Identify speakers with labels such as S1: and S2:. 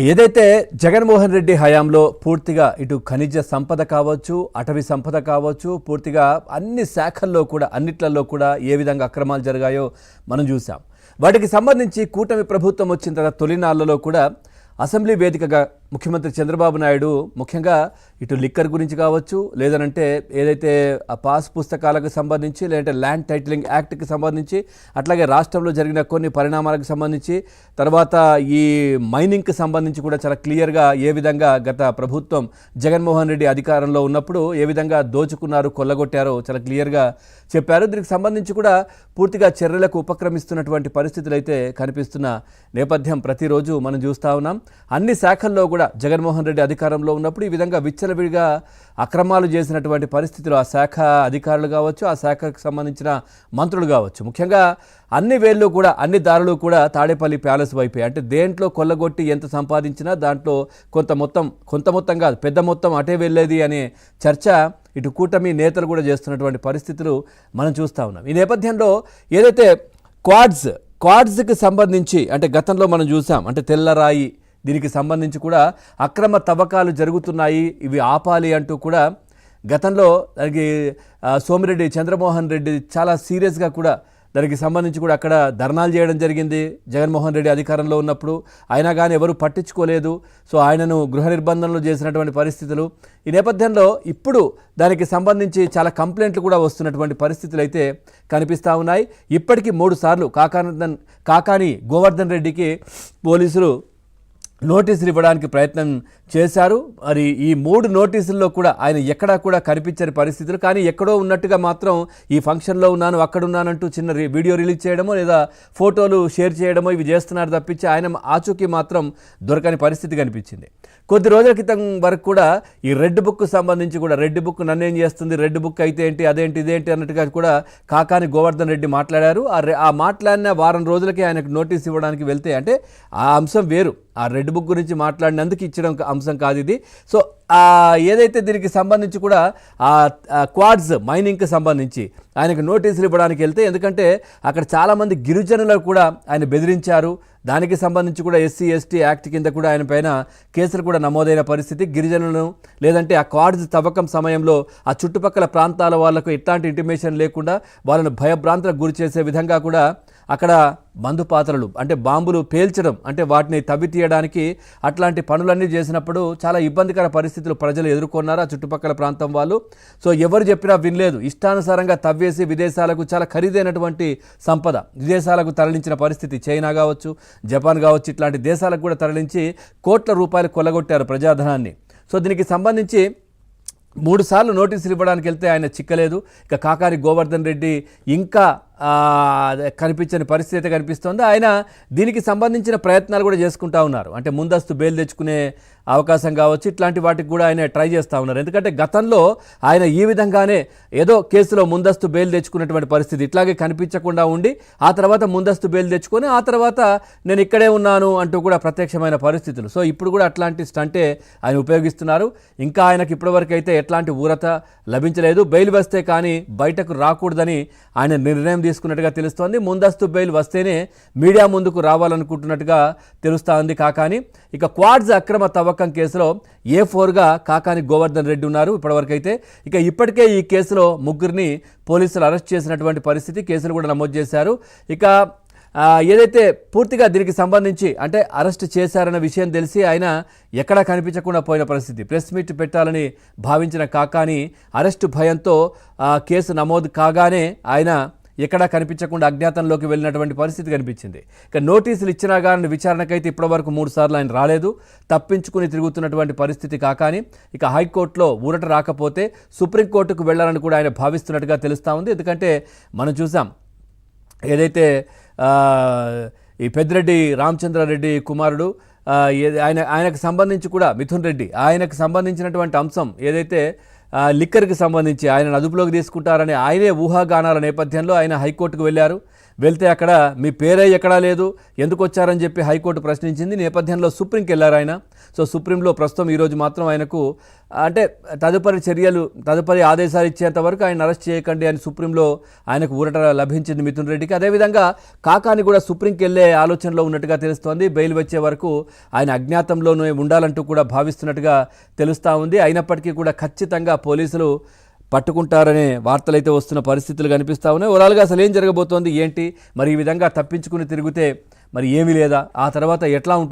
S1: ఏదైతే జగన్మోహన్ రెడ్డి హయాంలో పూర్తిగా ఇటు ఖనిజ సంపద కావచ్చు, అటవీ సంపద కావచ్చు, పూర్తిగా అన్ని శాఖల్లో కూడా అన్నిట్లలో కూడా ఏ విధంగా అక్రమాలు జరిగాయో మనం చూసాం. వాటికి సంబంధించి కూటమి ప్రభుత్వం వచ్చిన తర్వాత తొలినాళ్లలో కూడా అసెంబ్లీ వేదికగా ముఖ్యమంత్రి చంద్రబాబు నాయుడు ముఖ్యంగా ఇటు లిక్కర్ గురించి కావచ్చు, లేదనంటే ఏదైతే ఆ పాస్ పుస్తకాలకు సంబంధించి, లేదంటే ల్యాండ్ టైటిలింగ్ యాక్ట్కి సంబంధించి, అట్లాగే రాష్ట్రంలో జరిగిన కొన్ని పరిణామాలకు సంబంధించి, తర్వాత ఈ మైనింగ్కి సంబంధించి కూడా చాలా క్లియర్గా ఏ విధంగా గత ప్రభుత్వం జగన్మోహన్ రెడ్డి అధికారంలో ఉన్నప్పుడు ఏ విధంగా దోచుకున్నారు, కొల్లగొట్టారో చాలా క్లియర్గా చెప్పారు. దీనికి సంబంధించి కూడా పూర్తిగా చర్యలకు ఉపక్రమిస్తున్నటువంటి పరిస్థితులు అయితే కనిపిస్తున్న నేపథ్యం ప్రతిరోజు మనం చూస్తూ ఉన్నాం. అన్ని శాఖల్లో కూడా జగన్మోహన్ రెడ్డి అధికారంలో ఉన్నప్పుడు ఈ విధంగా విచ్చలవిడిగా అక్రమాలు చేసినటువంటి పరిస్థితులు ఆ శాఖ అధికారులు కావచ్చు, ఆ శాఖకు సంబంధించిన మంత్రులు కావచ్చు, ముఖ్యంగా అన్ని వేళ్ళు కూడా అన్ని దారులు కూడా తాడేపల్లి ప్యాలెస్ వైపే. అంటే దేంట్లో కొల్లగొట్టి ఎంత సంపాదించినా దాంట్లో కొంత మొత్తం కాదు, పెద్ద మొత్తం అటే వెళ్ళేది అనే చర్చ ఇటు కూటమి నేతలు కూడా చేస్తున్నటువంటి పరిస్థితులు మనం చూస్తూ ఉన్నాం. ఈ నేపథ్యంలో ఏదైతే క్వాడ్స్కి సంబంధించి అంటే గతంలో మనం చూసాం, అంటే తెల్లరాయి దీనికి సంబంధించి కూడా అక్రమ తవ్వకాలు జరుగుతున్నాయి, ఇవి ఆపాలి అంటూ కూడా గతంలో దానికి సోమిరెడ్డి చంద్రమోహన్ రెడ్డి చాలా సీరియస్గా కూడా దానికి సంబంధించి కూడా అక్కడ ధర్నాలు చేయడం జరిగింది జగన్మోహన్ రెడ్డి అధికారంలో ఉన్నప్పుడు. అయినా కానీ ఎవరు పట్టించుకోలేదు. సో ఆయనను గృహ నిర్బంధనలు చేసినటువంటి పరిస్థితులు. ఈ నేపథ్యంలో ఇప్పుడు దానికి సంబంధించి చాలా కంప్లైంట్లు కూడా వస్తున్నటువంటి పరిస్థితులు అయితే కనిపిస్తూ ఉన్నాయి. ఇప్పటికీ 3 సార్లు కాకాని గోవర్ధన్ రెడ్డికి పోలీసులు నోటీసులు ఇవ్వడానికి ప్రయత్నం చేశారు. మరి ఈ 3 నోటీసుల్లో కూడా ఆయన ఎక్కడా కూడా కనిపించని పరిస్థితులు. కానీ ఎక్కడో ఉన్నట్టుగా మాత్రం ఈ ఫంక్షన్లో ఉన్నాను, అక్కడ ఉన్నానంటూ చిన్న వీడియో రిలీజ్ చేయడమో లేదా ఫోటోలు షేర్ చేయడమో ఇవి చేస్తున్నారు తప్పించి ఆయన ఆచూకీ మాత్రం దొరకని పరిస్థితి కనిపించింది. కొద్ది రోజుల క్రితం వరకు కూడా ఈ రెడ్ బుక్ సంబంధించి కూడా రెడ్ బుక్ నన్నేం చేస్తుంది, రెడ్ బుక్ అయితే ఏంటి, అదేంటి ఇదేంటి అన్నట్టుగా కూడా కాకాని గోవర్ధన్ రెడ్డి మాట్లాడారు. ఆ మాట్లాడిన వారం రోజులకే ఆయనకు నోటీస్ ఇవ్వడానికి వెళ్తే అంటే ఆ అంశం వేరు, ఆ రెడ్ బుక్ గురించి మాట్లాడినందుకు ఇచ్చడం అంశం కాదు ఇది. సో ఏదైతే దీనికి సంబంధించి కూడా ఆ క్వాడ్స్ మైనింగ్కి సంబంధించి ఆయనకు నోటీసులు ఇవ్వడానికి వెళ్తే, ఎందుకంటే అక్కడ చాలామంది గిరిజనులకు కూడా ఆయన బెదిరించారు. దానికి సంబంధించి కూడా ఎస్సీ ఎస్టీ యాక్ట్ కింద కూడా ఆయన పైన కేసులు కూడా నమోదైన పరిస్థితి. గిరిజనులను లేదంటే ఆ క్వాడ్స్ తవ్వకం సమయంలో ఆ చుట్టుపక్కల ప్రాంతాల వాళ్లకు ఎట్లాంటి ఇంటిమేషన్ లేకుండా వాళ్ళను భయభ్రాంతులకు గురి చేసే విధంగా కూడా అక్కడ మందుపాత్రలు అంటే బాంబులు పేల్చడం, అంటే వాటిని తవ్వి తీయడానికి అట్లాంటి పనులన్నీ చేసినప్పుడు చాలా ఇబ్బందికర పరిస్థితులు ప్రజలు ఎదుర్కొన్నారు ఆ చుట్టుపక్కల ప్రాంతం వాళ్ళు. సో ఎవరు చెప్పినా వినలేదు, ఇష్టానుసారంగా తవ్వేసి విదేశాలకు చాలా ఖరీదైనటువంటి సంపద విదేశాలకు తరలించిన పరిస్థితి. చైనా కావచ్చు, జపాన్ కావచ్చు, ఇట్లాంటి దేశాలకు కూడా తరలించి కోట్ల రూపాయలు కొల్లగొట్టారు ప్రజాధనాన్ని. సో దీనికి సంబంధించి 3 సార్లు నోటీసులు ఇవ్వడానికి వెళ్తే ఆయన చిక్కలేదు. ఇక కాకాని గోవర్ధన్ రెడ్డి ఇంకా కనిపించని పరిస్థితి అయితే కనిపిస్తోంది. ఆయన దీనికి సంబంధించిన ప్రయత్నాలు కూడా చేసుకుంటా ఉన్నారు. అంటే ముందస్తు బెయిల్ తెచ్చుకునే అవకాశం కావచ్చు, ఇట్లాంటి వాటికి కూడా ఆయన ట్రై చేస్తూ ఉన్నారు. ఎందుకంటే గతంలో ఆయన ఈ విధంగానే ఏదో కేసులో ముందస్తు బెయిల్ తెచ్చుకున్నటువంటి పరిస్థితి ఇట్లాగే కనిపించకుండా ఉండి ఆ తర్వాత ముందస్తు బెయిల్ తెచ్చుకొని ఆ తర్వాత నేను ఇక్కడే ఉన్నాను అంటూ కూడా ప్రత్యక్షమైన పరిస్థితులు. సో ఇప్పుడు కూడా అట్లాంటి స్టంటే ఆయన ఉపయోగిస్తున్నారు. ఇంకా ఆయనకు ఇప్పటివరకు అయితే ఎట్లాంటి ఊరట లభించలేదు. బెయిల్ వస్తే కానీ బయటకు రాకూడదని ఆయన నిర్ణయం తీసుకున్నట్టుగా తెలుస్తోంది. ముందస్తు బెయిల్ వస్తేనే మీడియా ముందుకు రావాలనుకుంటున్నట్టుగా తెలుస్తోంది కాకాని. ఇక క్వాడ్స్ అక్రమ తవ్వకం కేసులో A4గా కాకాని గోవర్ధన్ రెడ్డి ఉన్నారు ఇప్పటివరకు అయితే. ఇక ఇప్పటికే ఈ కేసులో 3 పోలీసులు అరెస్ట్ చేసినటువంటి పరిస్థితి, కేసులు కూడా నమోదు చేశారు. ఇక ఏదైతే పూర్తిగా దీనికి సంబంధించి అంటే అరెస్ట్ చేశారన్న విషయం తెలిసి ఆయన ఎక్కడా కనిపించకుండా పోయిన పరిస్థితి. ప్రెస్ మీట్ పెట్టాలని భావించిన కాకాని అరెస్టు భయంతో కేసు నమోదు కాగానే ఆయన ఎక్కడా కనిపించకుండా అజ్ఞాతంలోకి వెళ్ళినటువంటి పరిస్థితి కనిపించింది. ఇక నోటీసులు ఇచ్చినా కానీ విచారణకైతే ఇప్పటివరకు 3 సార్లు ఆయన రాలేదు, తప్పించుకుని తిరుగుతున్నటువంటి పరిస్థితి కాకాని. ఇక హైకోర్టులో ఊరట రాకపోతే సుప్రీంకోర్టుకు వెళ్ళాలని కూడా ఆయన భావిస్తున్నట్టుగా తెలుస్తూ ఉంది. ఎందుకంటే మనం చూసాం ఏదైతే ఈ పెద్దిరెడ్డి రామచంద్రారెడ్డి కుమారుడు ఆయనకు సంబంధించి కూడా మిథున్ రెడ్డి ఆయనకు సంబంధించినటువంటి అంశం ఏదైతే లిక్కర్కి సంబంధించి ఆయనను అదుపులోకి తీసుకుంటారని ఆయనే ఊహాగానాల నేపథ్యంలో ఆయన హైకోర్టుకు వెళ్ళారు. వెళ్తే అక్కడ మీ పేరే ఎక్కడా లేదు, ఎందుకు వచ్చారని చెప్పి హైకోర్టు ప్రశ్నించింది. నేపథ్యంలో సుప్రీంకి వెళ్ళారు ఆయన. సో సుప్రీంలో ప్రస్తుతం ఈరోజు మాత్రం ఆయనకు అంటే తదుపరి ఆదేశాలు ఇచ్చేంత వరకు ఆయన అరెస్ట్ చేయకండి అని సుప్రీంలో ఆయనకు ఊరట లభించింది మిథున్ రెడ్డికి. అదేవిధంగా కాకాని కూడా సుప్రీంకి వెళ్ళే ఆలోచనలో ఉన్నట్టుగా తెలుస్తోంది. బెయిల్ వచ్చే వరకు ఆయన అజ్ఞాతంలోనే ఉండాలంటూ కూడా భావిస్తున్నట్టుగా తెలుస్తూ ఉంది. అయినప్పటికీ కూడా ఖచ్చితంగా పోలీసులు పట్టుకుంటారనే వార్తలు అయితే వస్తున్న పరిస్థితులు కనిపిస్తూ ఉన్నాయి. ఓవరాల్గా అసలు ఏం జరగబోతోంది ఏంటి, మరి ఈ విధంగా తప్పించుకుని తిరిగితే మరి ఏమీ లేదా, ఆ తర్వాత ఎట్లా ఉంటుంది?